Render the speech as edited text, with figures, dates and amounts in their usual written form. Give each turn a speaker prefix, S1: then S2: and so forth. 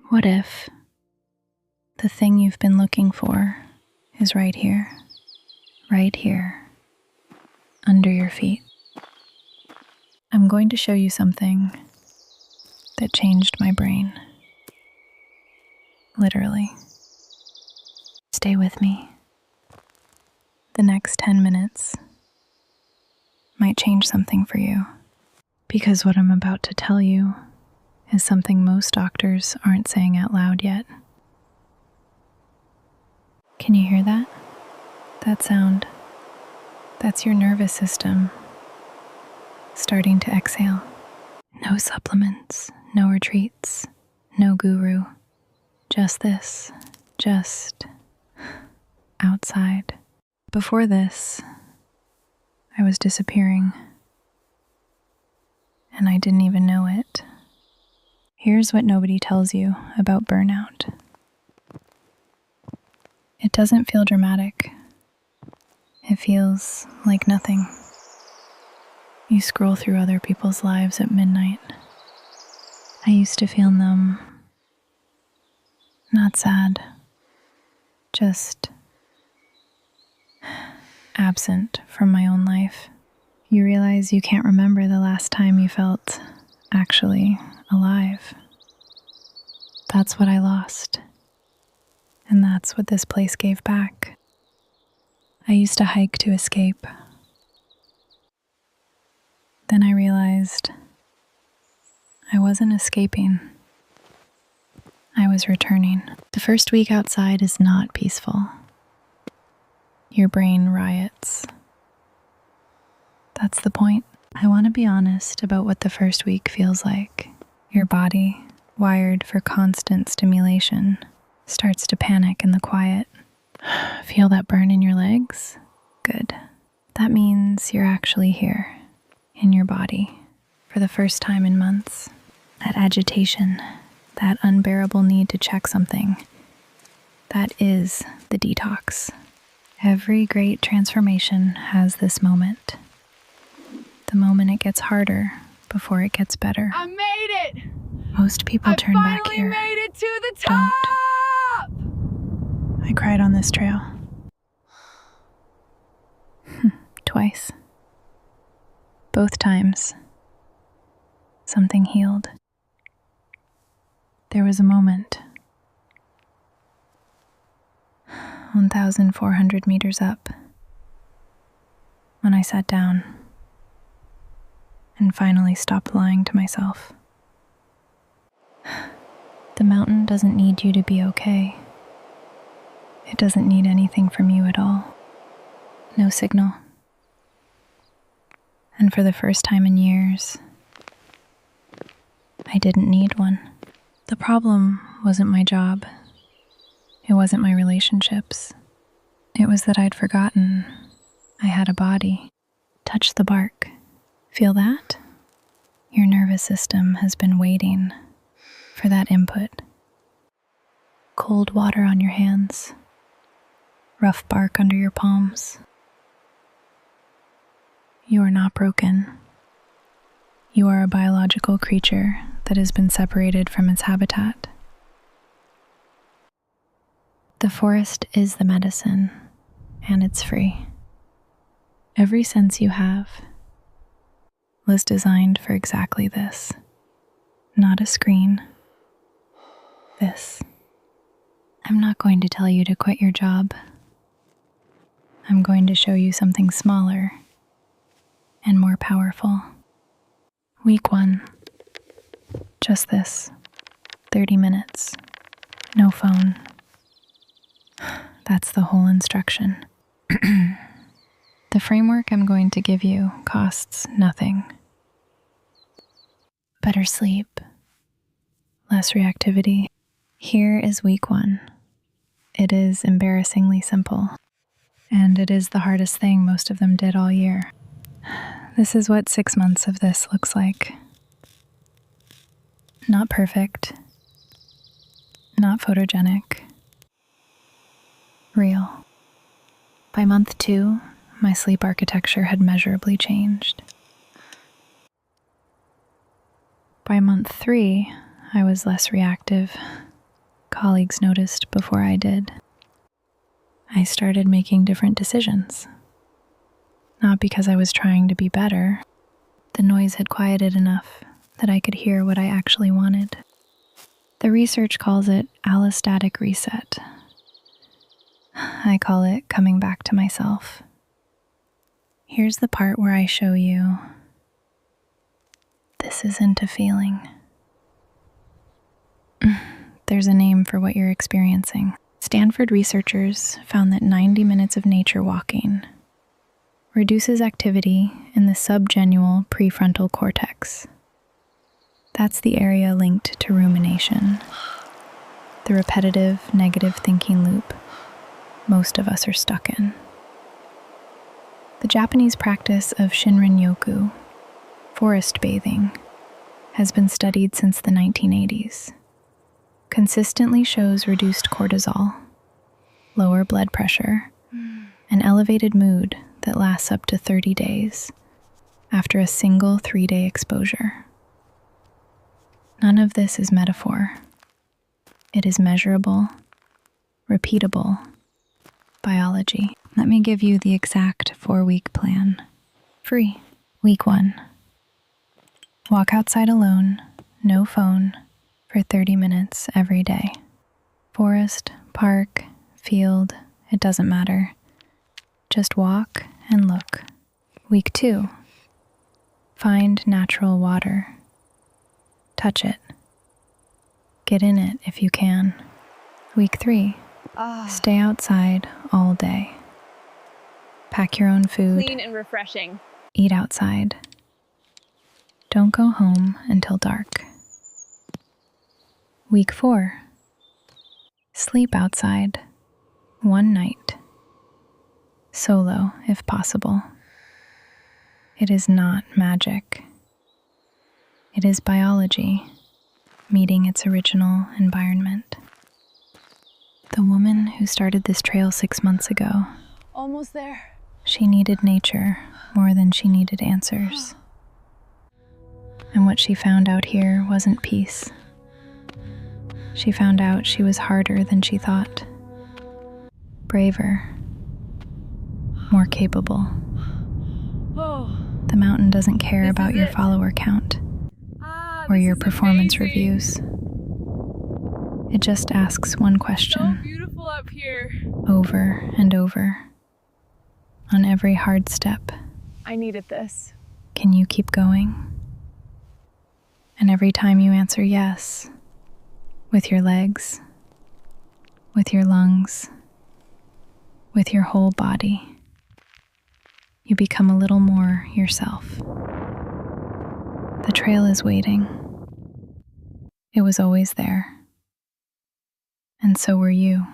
S1: What if the thing you've been looking for is right here, under your feet? I'm going to show you something that changed my brain. Literally. Stay with me. The next 10 minutes might change something for you, because what I'm about to tell you is something most doctors aren't saying out loud yet. Can you hear that? That sound? That's your nervous system starting to exhale. No supplements, no retreats, no guru. Just this, just outside. Before this, I was disappearing, and I didn't even know it. Here's what nobody tells you about burnout. It doesn't feel dramatic. It feels like nothing. You scroll through other people's lives at midnight. I used to feel numb. Not sad. Just absent from my own life. You realize you can't remember the last time you felt actually alive. That's what I lost. And that's what this place gave back. I used to hike to escape. Then I realized I wasn't escaping. I was returning. The first week outside is not peaceful. Your brain riots. That's the point. I want to be honest about what the first week feels like. Your body, wired for constant stimulation, starts to panic in the quiet. Feel that burn in your legs? Good. That means you're actually here, in your body, for the first time in months. That agitation, that unbearable need to check something, that is the detox. Every great transformation has this moment. The moment it gets harder before it gets better.
S2: I made it!
S1: Most people turn back here.
S2: I finally made it to the top!
S1: I cried on this trail. Twice. Both times, something healed. There was a moment, 1,400 meters up, when I sat down and finally stopped lying to myself. The mountain doesn't need you to be okay. It doesn't need anything from you at all. No signal. And for the first time in years, I didn't need one. The problem wasn't my job. It wasn't my relationships. It was that I'd forgotten I had a body. Touch the bark. Feel that? Your nervous system has been waiting for that input. Cold water on your hands. Rough bark under your palms. You are not broken. You are a biological creature that has been separated from its habitat. The forest is the medicine, and it's free. Every sense you have was designed for exactly this. Not a screen. This. I'm not going to tell you to quit your job. I'm going to show you something smaller and more powerful. Week 1. Just this. 30 minutes. No phone. That's the whole instruction. The framework I'm going to give you costs nothing. Better sleep. Less reactivity. Here is week 1. It is embarrassingly simple. And it is the hardest thing most of them did all year. This is what 6 months of this looks like. Not perfect. Not photogenic. Real. By month 2, my sleep architecture had measurably changed. By month 3, I was less reactive, colleagues noticed before I did. I started making different decisions. Not because I was trying to be better. The noise had quieted enough that I could hear what I actually wanted. The research calls it allostatic reset. I call it coming back to myself. Here's the part where I show you this isn't a feeling. There's a name for what you're experiencing. Stanford researchers found that 90 minutes of nature walking reduces activity in the subgenual prefrontal cortex. That's the area linked to rumination, the repetitive negative thinking loop most of us are stuck in. The Japanese practice of Shinrin-yoku, forest bathing, has been studied since the 1980s. Consistently shows reduced cortisol, lower blood pressure, and elevated mood that lasts up to 30 days after a single 3-day exposure. None of this is metaphor. It is measurable, repeatable biology. Let me give you the exact 4-week plan. Free. Week 1. Walk outside alone, no phone, for 30 minutes every day. Forest, park, field, it doesn't matter. Just walk and look. Week 2. Find natural water. Touch it. Get in it if you can. Week 3. Stay outside all day. Pack your own food.
S2: Clean and refreshing.
S1: Eat outside. Don't go home until dark. Week 4. Sleep outside. 1 night. Solo, if possible. It is not magic. It is biology meeting its original environment. The woman who started this trail 6 months ago,
S2: Almost there.
S1: she needed nature more than she needed answers. And what she found out here wasn't peace. She found out she was harder than she thought. Braver. More capable.
S2: Oh,
S1: The mountain doesn't care
S2: This
S1: about
S2: is
S1: your
S2: it.
S1: follower count or
S2: this
S1: your
S2: is
S1: performance
S2: amazing.
S1: reviews. It just asks one
S2: So
S1: question
S2: beautiful up here.
S1: over and over on every hard step.
S2: I needed this.
S1: Can you keep going? And every time you answer yes, with your legs, with your lungs, with your whole body, you become a little more yourself. The trail is waiting. It was always there. And so were you.